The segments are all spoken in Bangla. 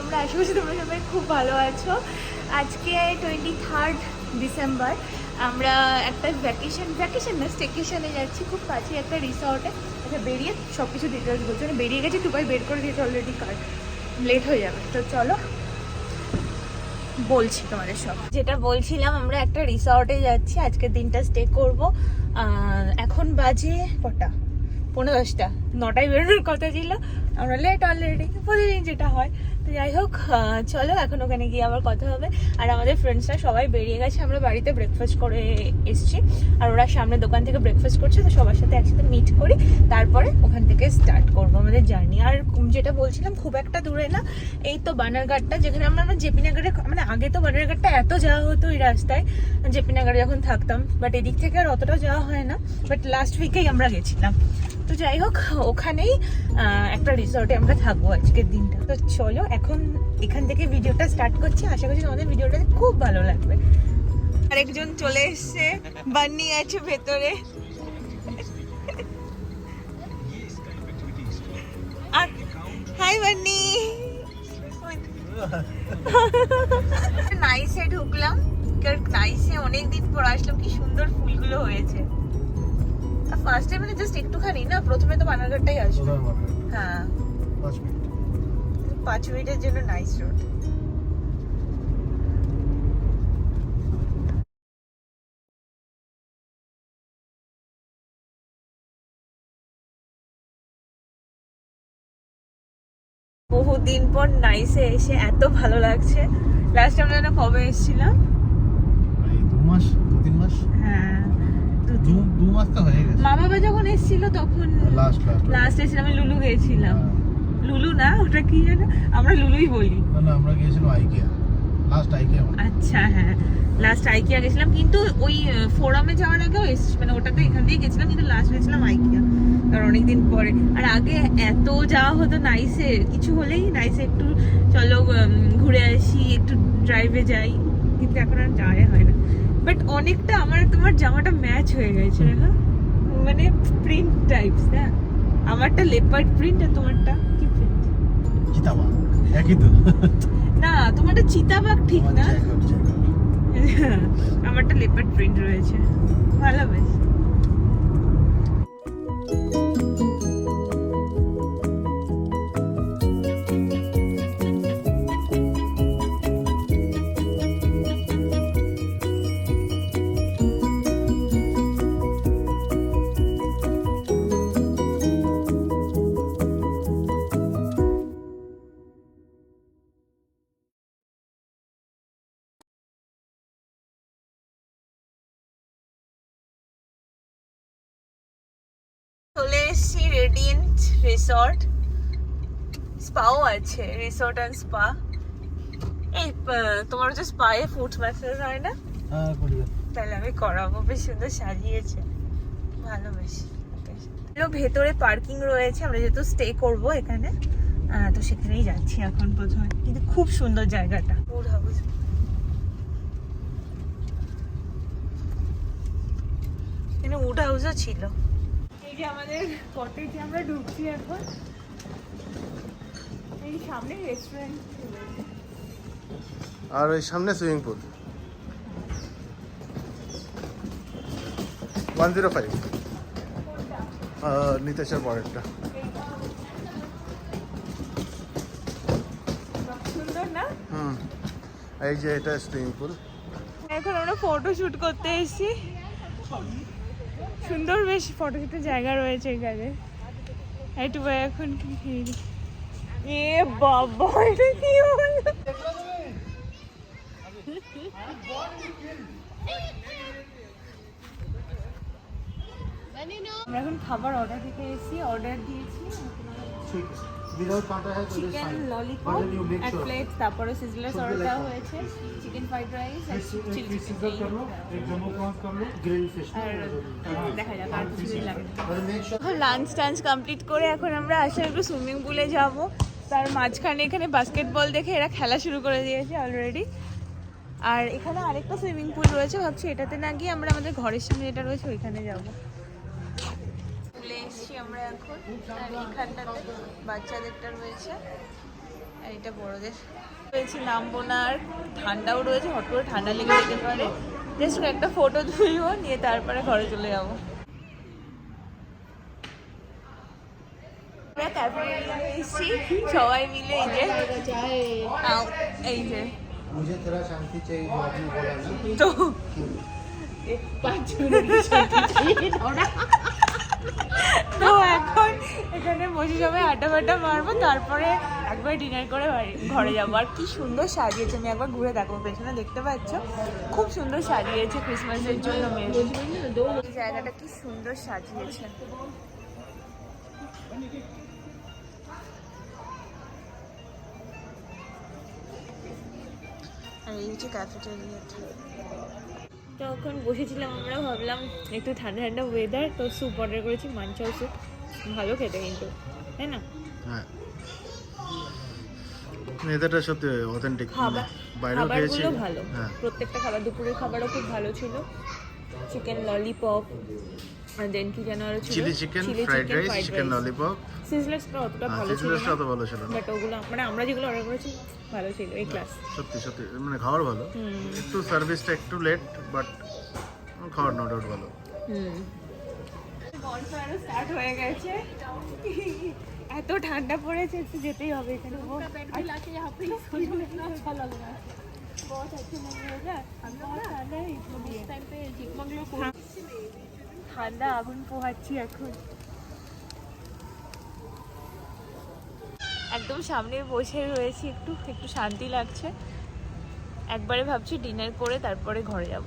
তোমরা আশা করছি তোমরা সবাই খুব ভালো আছো। আজকে 23 ডিসেম্বর, আমরা একটা ভ্যাকেশন না স্টেকেশনে যাচ্ছি খুব কাছে একটা রিসর্টে। আচ্ছা বেরিয়ে সব কিছু ডিটেলস বলছি, মানে বেরিয়ে গেছি, টুপাই বের করে দিয়েছে অলরেডি, কার লেট হয়ে যাবে। তো চলো বলছি তোমাদের সব। যেটা বলছিলাম, আমরা একটা রিসর্টে যাচ্ছি, আজকের দিনটা স্টে করব। এখন বাজে কটা, 10:45, 9টায় বেরোনোর কথা ছিল, আমরা লেট অলরেডি, প্রতিদিন যেটা হয়। তো যাই হোক, চলো এখন ওখানে গিয়ে আবার কথা হবে। আর আমাদের ফ্রেন্ডসরা সবাই বেরিয়ে গেছে, আমরা বাড়িতে ব্রেকফাস্ট করে এসছি, আর ওরা সামনে দোকান থেকে ব্রেকফাস্ট করছে। তো সবার সাথে একসাথে মিট করি, তারপরে ওখান থেকে স্টার্ট করবো আমাদের জার্নি। আর যেটা বলছিলাম, খুব একটা দূরে না, এই তো বানারঘাটটা, যেখানে আমরা জেপি নগরে, মানে আগে তো বানারঘাটটা এত যাওয়া হতো এই রাস্তায় জেপি নগরে যখন থাকতাম, বাট এদিক থেকে আর অতটা যাওয়া হয় না, বাট লাস্ট উইকেই আমরা গেছিলাম। তো যাই হোক, ওখানেই একটা রিসর্টে আমরা থাকবো আজকের দিনটা। তো চলো এখন এখান থেকে ভিডিওটা স্টার্ট করছি, আশা করছি তোমাদের ভিডিওটা খুব ভালো লাগবে। আরেকজন চলে এসছে, বান্নি আছে ভেতরে। হাই বান্নি। নাইসে ঢুকলাম, নাইসে অনেকদিন পর আসলাম, কি সুন্দর ফুলগুলো হয়েছে। ফার্স্ট টাইম মানে জাস্ট একটুখানি না, প্রথমে তো বানারঘাটটাই আসবে। হ্যাঁ 5 মিনিটের জন্য নাইস রোড। বহুদিন পর নাইসে এসে এত ভালো লাগছে। লাস্ট আমরা যেন কবে এসেছিলাম, 2 মাস। হ্যাঁ 2 মাস তো হয়ে গেছে। মা বাবা যখন এসেছিল তখন লাস্ট এসেছিলাম, আমি লুলু গেছিলাম। লুলু না, ওটা কি জানো, আমরা লুলুই বলি। না আমরা গিয়েছিলাম আইকিয়া, লাস্ট আইকিয়া। আচ্ছা হ্যাঁ, লাস্ট আইকিয়া গেছিলাম, কিন্তু ওই ফোরামে যাওয়ার আগেও মানে ওটাতে এখান দিয়ে গেছিলাম, কিন্তু লাস্ট গেছিলাম আইকিয়া, কারণ অনেকদিন পরে। আর আগে এত যাওয়া হতো নাইসে, কিছু হলেই নাইসে একটু চলো ঘুরে আসি, একটু ড্রাইভে যাই, কিন্তু এখন আর যাওয়া হয় না। বাট অনেকটা আমার তোমার জামাটা ম্যাচ হয়ে গেছে, হ্যাঁ মানে প্রিন্ট টাইপস। হ্যাঁ আমারটা লেপার্ড প্রিন্ট, আর তোমারটা কি প্রিন্ট? চিতাবাঘ একই তো না, তোমারটা চিতাবাঘ ঠিক না, আমারটা লেপার্ড প্রিন্ট রয়েছে, ভালো বেশ। চলে এসেছি রেডিয়েন্ট রিসর্ট, স্পাও আছে, রিসর্ট অ্যান্ড স্পা। এই তোমার হচ্ছে স্পায়ে ফুট ম্যাসাজ হয় না? হ্যাঁ করি। তাহলে আমি করাবো, বেশ সুন্দর সাজিয়েছে, ভালো বেশ। ভেতরে পার্কিং রয়েছে, আমরা যেহেতু স্টে করবো এখানে, তো সেখানেই যাচ্ছি এখন প্রথমে। কিন্তু খুব সুন্দর জায়গাটা, উড হাউস। এখানে উড হাউসও ছিল। এই যে আমাদের কটেজে আমরা ঢুকছি এখন, এই সামনে রেস্টুরেন্ট, আর ওই সামনে সুইমিং পুল। 105 নিতেশের পরেরটা। সুন্দর না? এই যে এটা সুইমিং পুল। এখন আমরা ফটো শুট করতে এসেছি, সুন্দর বেশ ফটোশুটের জায়গা রয়েছে এখানে। একটু এখন কি এ বাবা, এটা কি হলো? আমরা এখন খাবার অর্ডার দিতে এসেছি, অর্ডার দিয়েছি চিকেন ললিপপ এক প্লেট, তারপরে সিজলার্স অর্ডার দেওয়া হয়েছে, চিকেন ফ্রাইড রাইস আর চিলি চিকেন। দেখা যাক আর কিছুই লাগে না। লাঞ্চ টাঞ্চ কমপ্লিট করে এখন আমরা আসলে একটু সুইমিং পুলে যাব। তার মাঝখানে এখানে বাস্কেটবল দেখে এরা খেলা শুরু করে দিয়েছে অলরেডি। আর এখানে আরেকটা সুইমিং পুল রয়েছে, ভাবছি এটাতে না গিয়ে আমরা আমাদের ঘরের সামনে যেটা রয়েছে ওইখানে যাবো। পুলে এসছি আমরা এখন, আর এখানটাতে বাচ্চাদেরটা রয়েছে, আর এটা বড়দের পেয়েছি, নামবো না। আর ঠান্ডাও রয়েছে, হট করে ঠান্ডা লেগে যেতে পারে। জাস্ট একটা ফটো তুলবো, নিয়ে তারপরে ঘরে চলে যাবো। তারপরে এসেছি সবাই মিলে, এই যে मुझे तेरा शांति चाहिए जो आपने बोला ना তো তো এখন এখানে বসে সবাই আড্ডা ফাড্ডা মারবো, তারপরে একবার ডিনার করে ঘরে যাবো। আর কি সুন্দর সাজিয়েছে, আমি একবার ঘুরে দেখো, পেছনে দেখতে পাচ্ছ খুব সুন্দর সাজিয়েছে ক্রিসমাসের জন্য মেয়ে। এই জায়গাটা কি সুন্দর সাজিয়েছে। আর এই হচ্ছে ক্যাফেটেরিয়াটা। তখন বসেছিলাম আমরা, ভাবলাম একটু ঠান্ডা ঠান্ডা ওয়েদার, তো স্যুপ অর্ডার করেছি, মাঞ্চাও স্যুপ, ভালো খেতে কিন্তু, তাই না? হ্যাঁ এটাটা সত্যি অথেন্টিক, খাবার বাইরেও খেয়েছি। খাবারগুলো ভালো, হ্যাঁ প্রত্যেকটা খাবার, দুপুরের খাবারও খুব ভালো ছিল। চিকেন ললিপপ, আর দেন কি যেন আরো ছিল, chilli chicken, fried rice, chicken lollipop. সিজলেসটা অতটা ভালো ছিল সিজলেসটা না, অত ভালো ছিল না, বাট ওগুলো মানে আমরা যেগুলো অর্ডার করেছি ভালো ছিল, এই ক্লাস। সত্যি সত্যি মানে খাবার ভালো, একটু সার্ভিসটা একটু লেট, বাট খাবার নো ডাউট ভালো। বনফায়ারও স্টার্ট হয়ে গেছে, এত ঠান্ডা পড়েছে, একটু যেতেই হবে এখানে। ঠান্ডা আগুন পোহাচ্ছি এখন, একদম সামনে বসে রয়েছি, একটু একটু শান্তি লাগছে। একবারে ভাবছি ডিনার করে তারপরে ঘরে যাব।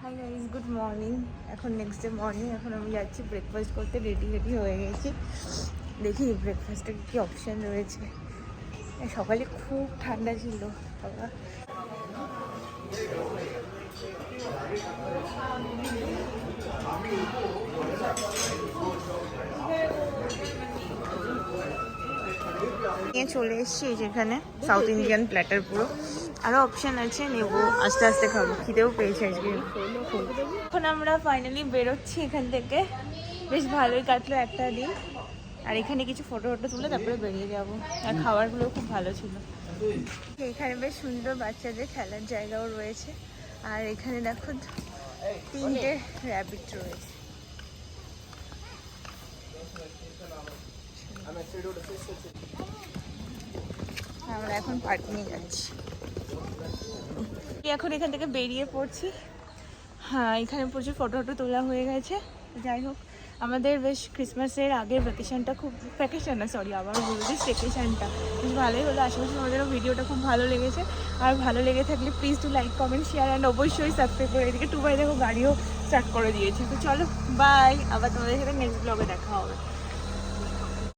Hi guys, good morning. এখন নেক্সট ডে মর্নিং, এখন আমি যাচ্ছি ব্রেকফাস্ট করতে, রেডি হয়ে গেছি। দেখি ব্রেকফাস্টে কী অপশান রয়েছে। সকালে খুব ঠান্ডা ছিল বাবা। নিয়ে চলে এসেছি যেখানে সাউথ ইন্ডিয়ান প্ল্যাটার পুরো, আরও অপশান আছে, নেবো, আস্তে আস্তে খাবো, খিদেও পেয়েছে আজকে। এখন আমরা ফাইনালি বেরোচ্ছি এখান থেকে, বেশ ভালোই কাটলো একটা দিন। আর এখানে কিছু ফটো তুলে তারপরে বেরিয়ে যাব। আর খাবারগুলো খুব ভালো ছিল। এখানে বেশ সুন্দর বাচ্চাদের খেলার জায়গাও রয়েছে। আর এখানে দেখো 3টে র্যাবিট রয়েছে। আমরা এখন পার্কিংয়ে যাচ্ছি। এখন এখান থেকে বেরিয়ে পড়ছি। হ্যাঁ, এখানে প্রচুর ফটো তোলা হয়ে গেছে। যাই হোক, আমাদের বেশ ক্রিসমাসের আগের ভ্যাকেশনটা খুব, ভ্যাকেশন না সরি, আবার বলছি স্টেকেশনটা বেশ ভালোই হলো। আশেপাশে আমাদেরও ভিডিওটা খুব ভালো লেগেছে। আর ভালো লেগে থাকলে please to like, comment, share and অবশ্যই সাবস্ক্রাইব করে। এদিকে 2 বাই দেখো গাড়িও স্টার্ট করে দিয়েছে। তো চলো বাই, আবার তোমাদের সাথে নেক্সট ব্লগে দেখা হবে।